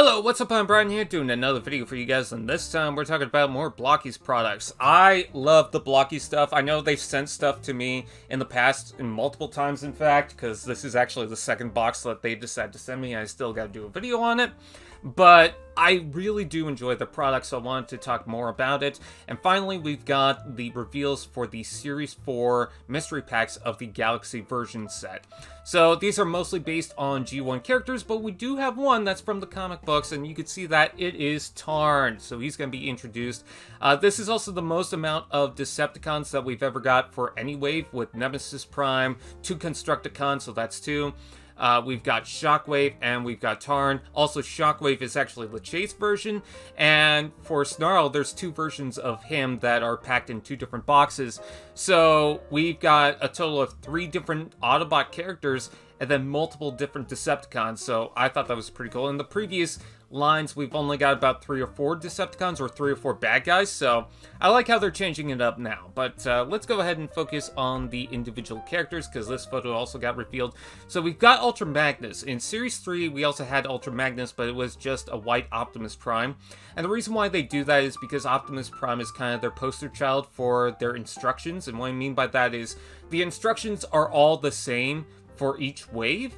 Hello, what's up? I'm Brian here doing another video for you guys, and this time we're talking about more Blokees products. I love the Blokees stuff. I know they've sent stuff to me in the past, and multiple times in fact, because this is actually the second box that they decided to send me. I still got to do a video on it. But I really do enjoy the product, so I wanted to talk more about it. And finally, we've got the reveals for the Series 4 mystery packs of the Galaxy version set. So these are mostly based on G1 characters, but we do have one that's from the comic books, and you can see that it is Tarn. So he's going to be introduced. This is also the most amount of Decepticons that we've ever got for any wave, with Nemesis Prime, 2 Constructicons, so that's 2. We've got Shockwave, and we've got Tarn. Also, Shockwave is actually the Chase version, and for Snarl, there's 2 versions of him that are packed in 2 different boxes. So we've got a total of 3 different Autobot characters, and then multiple different Decepticons, so I thought that was pretty cool. In the previous lines, we've only got about 3 or 4 Decepticons, or 3 or 4 bad guys, so I like how they're changing it up now. But let's go ahead and focus on the individual characters, because this photo also got revealed. So we've got Ultra Magnus. In Series 3, we also had Ultra Magnus, but it was just a white Optimus Prime. And the reason why they do that is because Optimus Prime is kind of their poster child for their instructions, and what I mean by that is the instructions are all the same for each wave.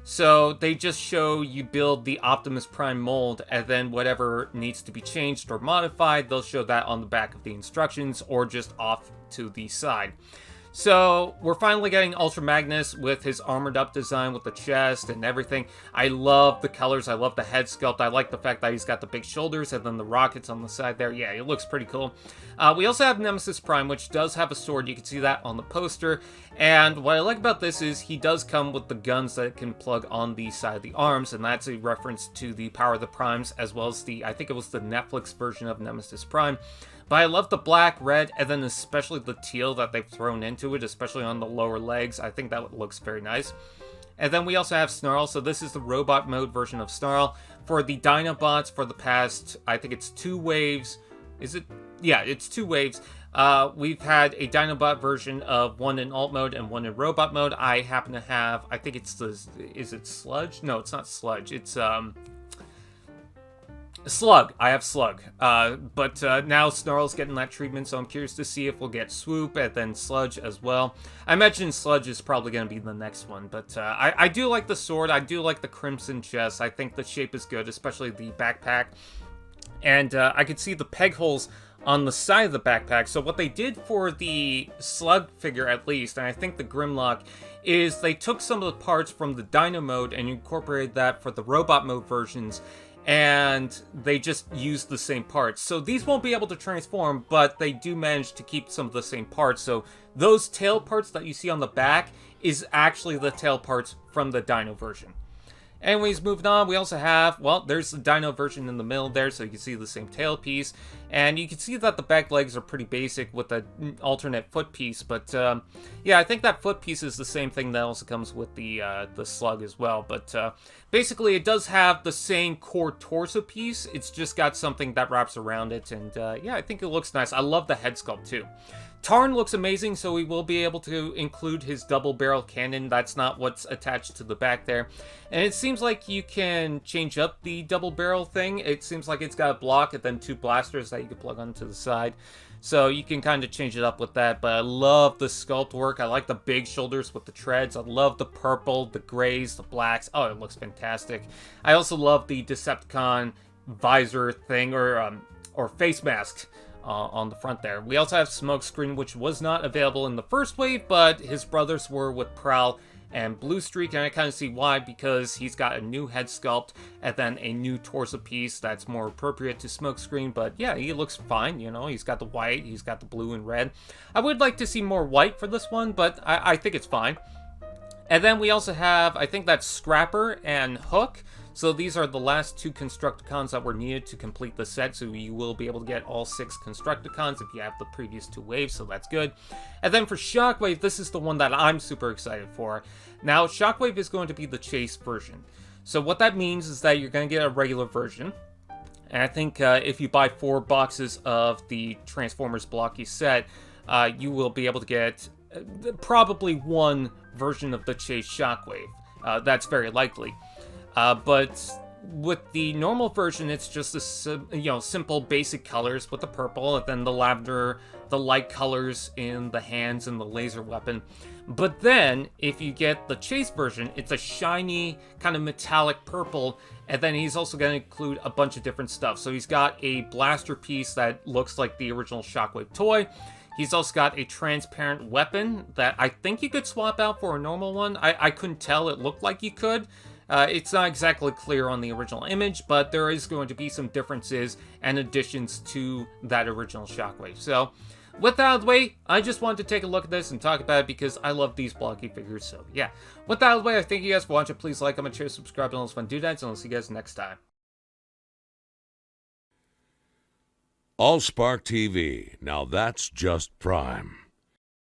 So they just show you build the Optimus Prime mold, and then whatever needs to be changed or modified, they'll show that on the back of the instructions or just off to the side. So we're finally getting Ultra Magnus with his armored up design with the chest and everything. I love the colors. I love the head sculpt. I like the fact that he's got the big shoulders and then the rockets on the side there. Yeah, it looks pretty cool. We also have Nemesis Prime, which does have a sword. You can see that on the poster. And what I like about this is he does come with the guns that it can plug on the side of the arms, and that's a reference to the Power of the Primes, as well as I think it was the Netflix version of Nemesis Prime. But I love the black, red, and then especially the teal that they've thrown into it, especially on the lower legs. I think that looks very nice. And then we also have Snarl, so this is the robot mode version of Snarl. For the Dinobots for the past, I think it's 2 waves. Is it? Yeah, it's 2 waves. We've had a Dinobot version of 1 in alt mode and 1 in robot mode. I happen to have, I think it's the, is it Sludge? No, it's not Sludge. It's, Slug. I have Slug. But now Snarl's getting that treatment, so I'm curious to see if we'll get Swoop and then Sludge as well. I imagine Sludge is probably going to be the next one, but I do like the sword. I do like the crimson chest. I think the shape is good, especially the backpack. And I could see the peg holes on the side of the backpack. So what they did for the Slug figure, at least, and I think the Grimlock, is they took some of the parts from the Dino mode and incorporated that for the robot mode versions, and they just used the same parts. So these won't be able to transform, but they do manage to keep some of the same parts. So those tail parts that you see on the back is actually the tail parts from the Dino version. Anyways, moving on, we also have, well, there's the Dino version in the middle there, so you can see the same tail piece. And you can see that the back legs are pretty basic with the alternate foot piece, but yeah, I think that foot piece is the same thing that also comes with the Slug as well. But basically, it does have the same core torso piece, it's just got something that wraps around it, and yeah, I think it looks nice. I love the head sculpt too. Tarn looks amazing, so we will be able to include his double-barrel cannon. That's not what's attached to the back there. And it seems like you can change up the double-barrel thing. It seems like it's got a block and then 2 blasters that you can plug onto the side. So you can kind of change it up with that. But I love the sculpt work. I like the big shoulders with the treads. I love the purple, the grays, the blacks. Oh, it looks fantastic. I also love the Decepticon visor thing, or face mask. On the front there. We also have Smokescreen, which was not available in the first wave, but his brothers were with Prowl and Bluestreak, and I kind of see why, because he's got a new head sculpt and then a new torso piece that's more appropriate to Smokescreen. But yeah, he looks fine, you know, he's got the white, he's got the blue and red. I would like to see more white for this one, but I think it's fine. And then we also have, I think that's Scrapper and Hook. So these are the last 2 Constructicons that were needed to complete the set, so you will be able to get all 6 Constructicons if you have the previous 2 waves, so that's good. And then for Shockwave, this is the one that I'm super excited for. Now, Shockwave is going to be the Chase version. So what that means is that you're going to get a regular version. And I think if you buy 4 boxes of the Transformers Blokees set, you will be able to get probably 1 version of the Chase Shockwave. That's very likely. But with the normal version, it's just a simple basic colors with the purple and then the lavender, the light colors in the hands and the laser weapon. But then, if you get the chase version, it's a shiny, kind of metallic purple, and then he's also going to include a bunch of different stuff. So he's got a blaster piece that looks like the original Shockwave toy. He's also got a transparent weapon that I think you could swap out for a normal one. I couldn't tell, it looked like you could. It's not exactly clear on the original image, but there is going to be some differences and additions to that original Shockwave. So, with that out of the way, I just wanted to take a look at this and talk about it because I love these blocky figures. So, yeah. With that out of the way, I thank you guys for watching. Please like, comment, share, subscribe, and all those fun doodads, and I'll see you guys next time. AllSpark TV. Now that's just prime.